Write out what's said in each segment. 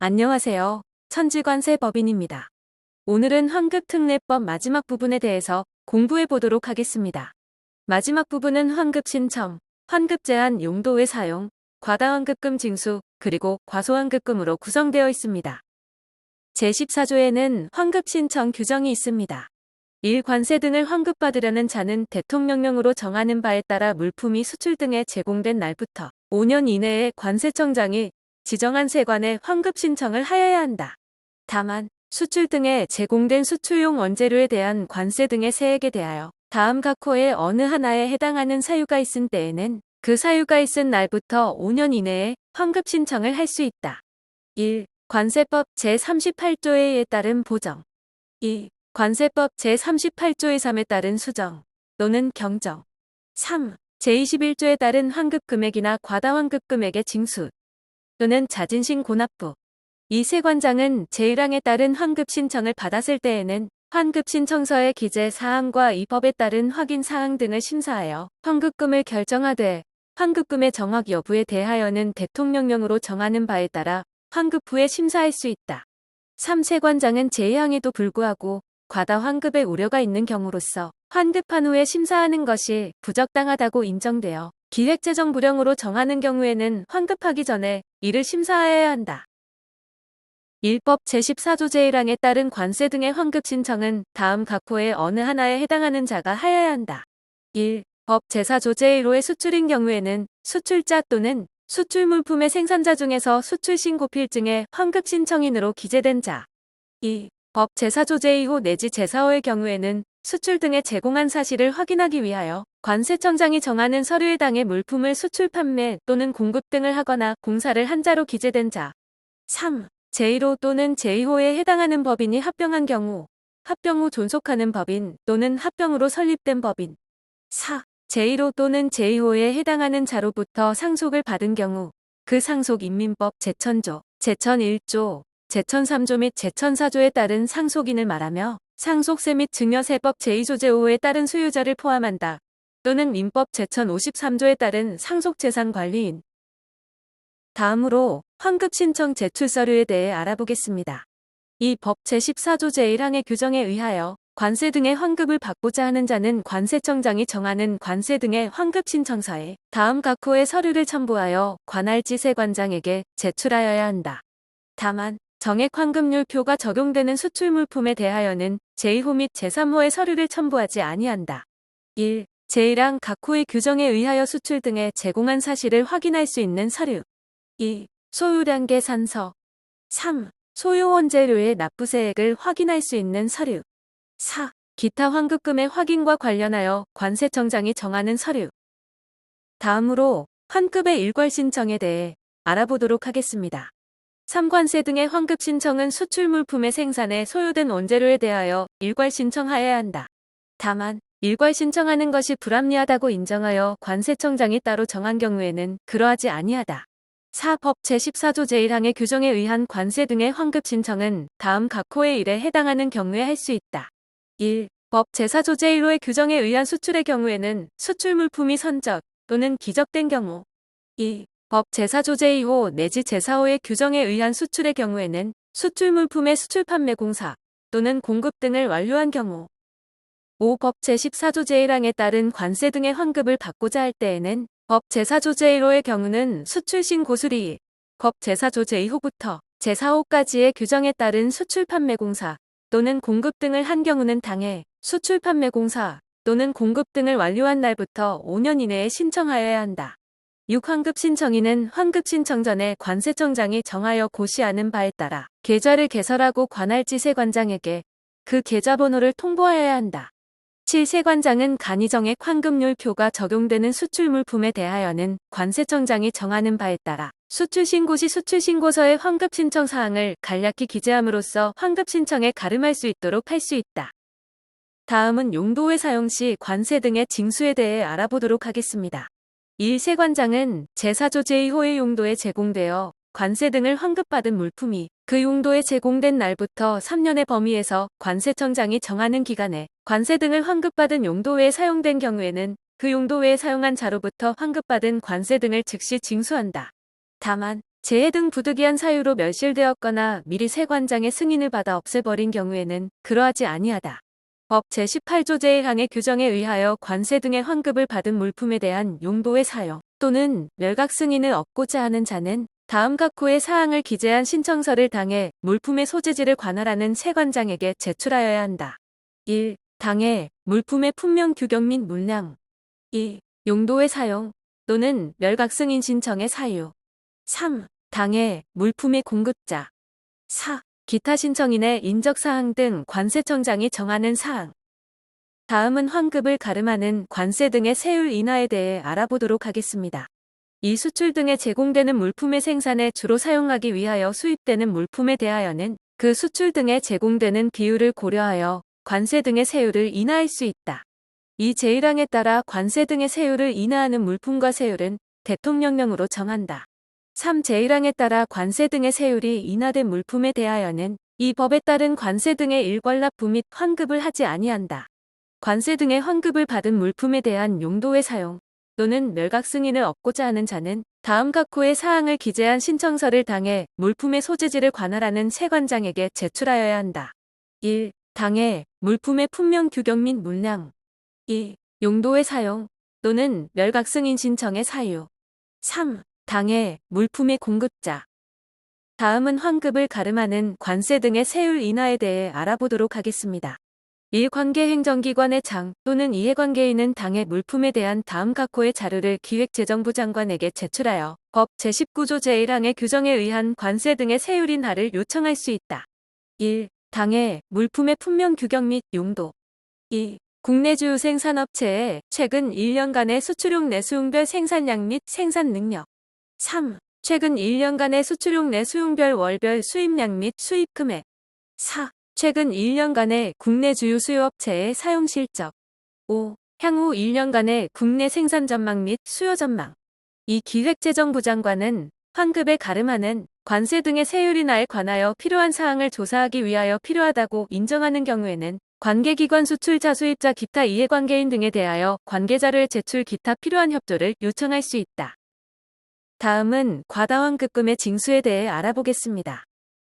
안녕하세요. 천지관세법인입니다. 오늘은 환급특례법 마지막 부분에 대해서 공부해 보도록 하겠습니다. 마지막 부분은 환급 신청, 환급 제한 용도의 사용, 과다환급금 징수, 그리고 과소환급금으로 구성되어 있습니다. 제14조에는 환급 신청 규정이 있습니다. 1. 관세 등을 환급받으려는 자는 대통령령으로 정하는 바에 따라 물품이 수출 등에 제공된 날부터 5년 이내에 관세청장이 지정한 세관에 환급 신청을 하여야 한다. 다만 수출 등에 제공된 수출용 원재료에 대한 관세 등의 세액에 대하여 다음 각 호의 어느 하나에 해당하는 사유가 있은 때에는 그 사유가 있은 날부터 5년 이내에 환급 신청을 할 수 있다. 1. 관세법 제38조에 따른 보정. 2. 관세법 제38조의 3에 따른 수정 또는 경정. 3. 제21조에 따른 환급금액이나 과다환급금액의 징수 또는 자진신 고납부. 이 세관장은 제1항에 따른 환급 신청을 받았을 때에는 환급 신청서의 기재 사항과 이 법에 따른 확인 사항 등을 심사하여 환급금을 결정하되 환급금의 정확 여부에 대하여는 대통령령으로 정하는 바에 따라 환급 후에 심사할 수 있다. 3. 세관장은 제2항에도 불구하고 과다 환급의 우려가 있는 경우로서 환급한 후에 심사하는 것이 부적당하다고 인정되어 기획재정 불형으로 정하는 경우에는 환급하기 전에 이를 심사해야 한다. 1법 제14조 제1항에 따른 관세 등의 환급 신청은 다음 각 호의 어느 하나에 해당하는 자가 하여야 한다. 1. 법 제4조 제1호의 수출인 경우에는 수출자 또는 수출 물품의 생산자 중에서 수출신고필증의 환급 신청인으로 기재된 자. 2. 법 제4조 제2호 내지 제4호의 경우에는 수출 등에 제공한 사실을 확인하기 위하여 관세청장이 정하는 서류에 당해 물품을 수출 판매 또는 공급 등을 하거나 공사를 한 자로 기재된 자. 3. 제1호 또는 제2호에 해당하는 법인이 합병한 경우, 합병 후 존속하는 법인 또는 합병으로 설립된 법인. 4. 제1호 또는 제2호에 해당하는 자로부터 상속을 받은 경우, 그 상속 인민법 제1000조, 제1001조, 제1003조 및 제1004조에 따른 상속인을 말하며 상속세 및 증여세법 제2조 제5호에 따른 소유자를 포함한다. 또는 민법 제1053조에 따른 상속재산관리인. 다음으로 환급 신청 제출 서류에 대해 알아보겠습니다. 이 법 제14조 제1항의 규정에 의하여 관세 등의 환급을 받고자 하는 자는 관세청장이 정하는 관세 등의 환급 신청서에 다음 각 호의 서류를 첨부하여 관할지 세관장에게 제출하여야 한다. 다만 정액 환급률표가 적용되는 수출 물품에 대하여는 제2호 및 제3호의 서류를 첨부하지 아니한다. 1. 제1항 각 호의 규정에 의하여 수출 등에 제공한 사실을 확인할 수 있는 서류. 2. 소유량 계산서. 3. 소유 원재료의 납부세액을 확인할 수 있는 서류. 4. 기타 환급금의 확인과 관련하여 관세청장이 정하는 서류. 다음으로 환급의 일괄 신청에 대해 알아보도록 하겠습니다. 3관세 등의 환급 신청은 수출 물품의 생산에 소요된 원재료에 대하여 일괄 신청하여야 한다. 다만 일괄 신청하는 것이 불합리하다고 인정하여 관세청장이 따로 정한 경우에는 그러하지 아니하다. 4. 법 제14조 제1항의 규정에 의한 관세 등의 환급 신청은 다음 각 호의 일에 해당하는 경우에 할 수 있다. 1. 법 제4조 제1호의 규정에 의한 수출의 경우에는 수출 물품이 선적 또는 기적된 경우. 2. 법 제4조 제2호 내지 제4호의 규정에 의한 수출의 경우에는 수출 물품의 수출 판매 공사 또는 공급 등을 완료한 경우. 5. 법 제14조 제1항에 따른 관세 등의 환급을 받고자 할 때에는 법 제4조 제1호의 경우는 수출신 고수리, 법 제4조 제2호부터 제4호까지의 규정에 따른 수출 판매 공사 또는 공급 등을 한 경우는 당해 수출 판매 공사 또는 공급 등을 완료한 날부터 5년 이내에 신청하여야 한다. 6. 환급 신청인은 환급 신청 전에 관세청장이 정하여 고시하는 바에 따라 계좌를 개설하고 관할지 세관장에게 그 계좌번호를 통보하여야 한다. 7. 세관장은 간이정액 환급률표가 적용되는 수출 물품에 대하여는 관세청장이 정하는 바에 따라 수출신고 시 수출신고서의 환급 신청 사항을 간략히 기재함으로써 환급 신청에 가름할 수 있도록 할 수 있다. 다음은 용도의 사용 시 관세 등의 징수에 대해 알아보도록 하겠습니다. 1. 세관장은 제4조 제2호의 용도에 제공되어 관세 등을 환급받은 물품이 그 용도에 제공된 날부터 3년의 범위에서 관세청장이 정하는 기간에 관세 등을 환급받은 용도 외에 사용된 경우에는 그 용도 외에 사용한 자로부터 환급받은 관세 등을 즉시 징수한다. 다만 재해 등 부득이한 사유로 멸실되었거나 미리 세관장의 승인을 받아 없애버린 경우에는 그러하지 아니하다. 법 제18조 제1항의 규정에 의하여 관세 등의 환급을 받은 물품에 대한 용도의 사용 또는 멸각 승인을 얻고자 하는 자는 다음 각호의 사항을 기재한 신청서를 당해 물품의 소재지를 관할하는 세관장에게 제출하여야 한다. 1. 당해 물품의 품명 규격 및 물량. 2. 용도의 사용 또는 멸각 승인 신청의 사유. 3. 당해 물품의 공급자. 4. 기타 신청인의 인적사항 등 관세청장이 정하는 사항. 다음은 환급을 가름하는 관세 등의 세율 인하에 대해 알아보도록 하겠습니다. 이 수출 등에 제공되는 물품의 생산에 주로 사용하기 위하여 수입되는 물품에 대하여는 그 수출 등에 제공되는 비율을 고려하여 관세 등의 세율을 인하할 수 있다. 이 제1항에 따라 관세 등의 세율을 인하하는 물품과 세율은 대통령령으로 정한다. 3. 제1항에 따라 관세 등의 세율이 인하된 물품에 대하여는 이 법에 따른 관세 등의 일괄납부 및 환급을 하지 아니한다. 관세 등의 환급을 받은 물품에 대한 용도의 사용 또는 멸각 승인을 얻고자 하는 자는 다음 각호의 사항을 기재한 신청서를 당해 물품의 소재지를 관할하는 세관장에게 제출하여야 한다. 1. 당해 물품의 품명 규격 및 물량. 2. 용도의 사용 또는 멸각 승인 신청의 사유. 3. 당해 물품의 공급자. 다음은 환급을 가름하는 관세 등의 세율 인하에 대해 알아보도록 하겠습니다. 1. 관계행정기관의 장 또는 이해관계인은 당해 물품에 대한 다음 각호의 자료를 기획재정부 장관에게 제출하여 법 제19조 제1항의 규정에 의한 관세 등의 세율 인하를 요청할 수 있다. 1. 당해 물품의 품명 규격 및 용도. 2. 국내 주요 생산업체의 최근 1년간의 수출용 내수용별 생산량 및 생산 능력. 3. 최근 1년간의 수출용 내수용별 월별 수입량 및 수입 금액. 4. 최근 1년간의 국내 주요 수요업체의 사용 실적. 5. 향후 1년간의 국내 생산 전망 및 수요 전망. 이 기획재정부 장관은 환급에 가름하는 관세 등의 세율 인하에 관하여 필요한 사항을 조사하기 위하여 필요하다고 인정하는 경우에는 관계기관 수출자 수입자 기타 이해관계인 등에 대하여 관계자료의 제출 기타 필요한 협조를 요청할 수 있다. 다음은 과다환급금의 징수에 대해 알아보겠습니다.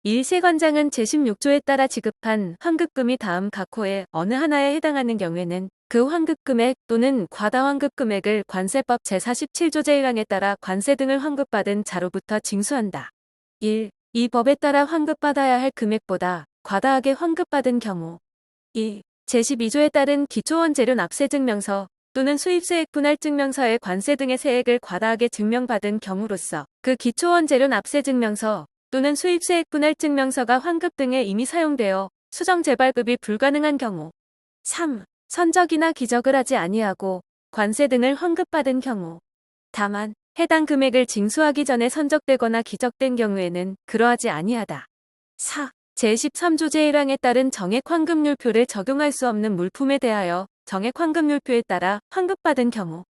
1. 세관장은 제16조에 따라 지급한 환급금이 다음 각호의 어느 하나에 해당하는 경우에는 그 환급금액 또는 과다환급금액을 관세법 제47조 제1항에 따라 관세 등을 환급받은 자로부터 징수한다. 1. 이 법에 따라 환급받아야 할 금액보다 과다하게 환급받은 경우. 2. 제12조에 따른 기초원재료 납세증명서 또는 수입세액 분할증명서의 관세 등의 세액을 과다하게 증명받은 경우로서 그 기초원재료 납세증명서 또는 수입세액 분할증명서가 환급 등에 이미 사용되어 수정 재발급이 불가능한 경우. 3. 선적이나 기적을 하지 아니하고 관세 등을 환급받은 경우. 다만 해당 금액을 징수하기 전에 선적되거나 기적된 경우에는 그러하지 아니하다. 4. 제13조 제1항에 따른 정액환급률표를 적용할 수 없는 물품에 대하여 정액환급률표에 따라 환급받은 경우.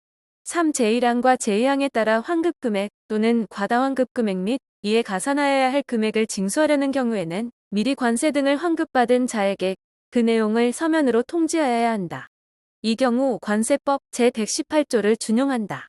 3. 제1항과 제2항에 따라 환급금액 또는 과다환급금액 및 이에 가산하여야 할 금액을 징수하려는 경우에는 미리 관세 등을 환급받은 자에게 그 내용을 서면으로 통지하여야 한다. 이 경우 관세법 제118조를 준용한다.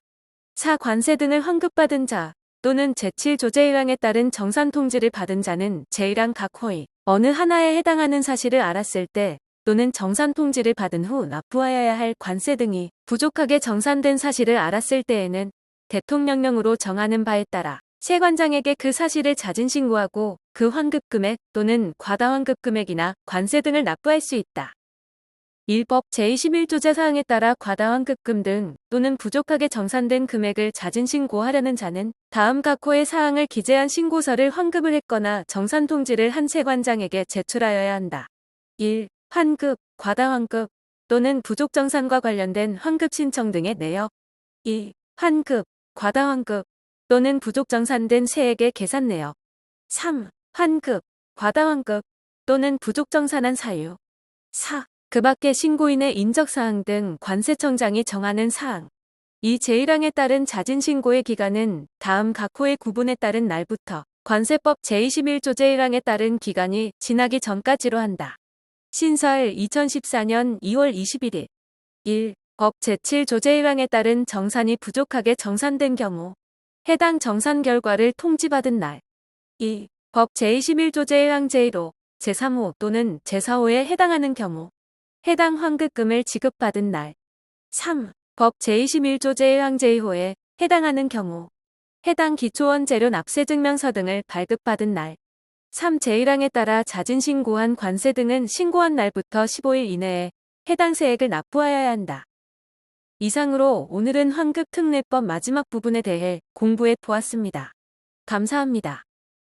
4. 관세 등을 환급받은 자 또는 제7조 제1항에 따른 정산 통지를 받은 자는 제1항 각호의 어느 하나에 해당하는 사실을 알았을 때 또는 정산 통지를 받은 후 납부하여야 할 관세 등이 부족하게 정산된 사실을 알았을 때에는 대통령령으로 정하는 바에 따라 세관장에게 그 사실을 자진 신고하고 그 환급금액 또는 과다환급금액이나 관세 등을 납부할 수 있다. 1법 제21조 제4항에 따라 과다환급금 등 또는 부족하게 정산된 금액을 자진 신고하려는 자는 다음 각호의 사항을 기재한 신고서를 환급을 했거나 정산 통지를 한 세관장에게 제출하여야 한다. 1. 환급, 과다환급 또는 부족정산과 관련된 환급 신청 등의 내역. 2. 환급, 과다환급 또는 부족정산된 세액의 계산 내역. 3. 환급, 과다환급 또는 부족정산한 사유. 4. 그 밖의 신고인의 인적사항 등 관세청장이 정하는 사항. 이 제1항에 따른 자진신고의 기간은 다음 각호의 구분에 따른 날부터 관세법 제21조 제1항에 따른 기간이 지나기 전까지로 한다. 신설 2014년 2월 21일. 1. 법 제7조 제1항에 따른 정산이 부족하게 정산된 경우. 해당 정산 결과를 통지받은 날. 2. 법 제21조 제1항 제1호, 제3호 또는 제4호에 해당하는 경우 해당 환급금을 지급받은 날. 3. 법 제21조 제1항 제2호에 해당하는 경우 해당 기초원재료 납세증명서 등을 발급받은 날. 3. 제1항에 따라 자진신고한 관세 등은 신고한 날부터 15일 이내에 해당 세액을 납부하여야 한다. 이상으로 오늘은 환급특례법 마지막 부분에 대해 공부해 보았습니다. 감사합니다.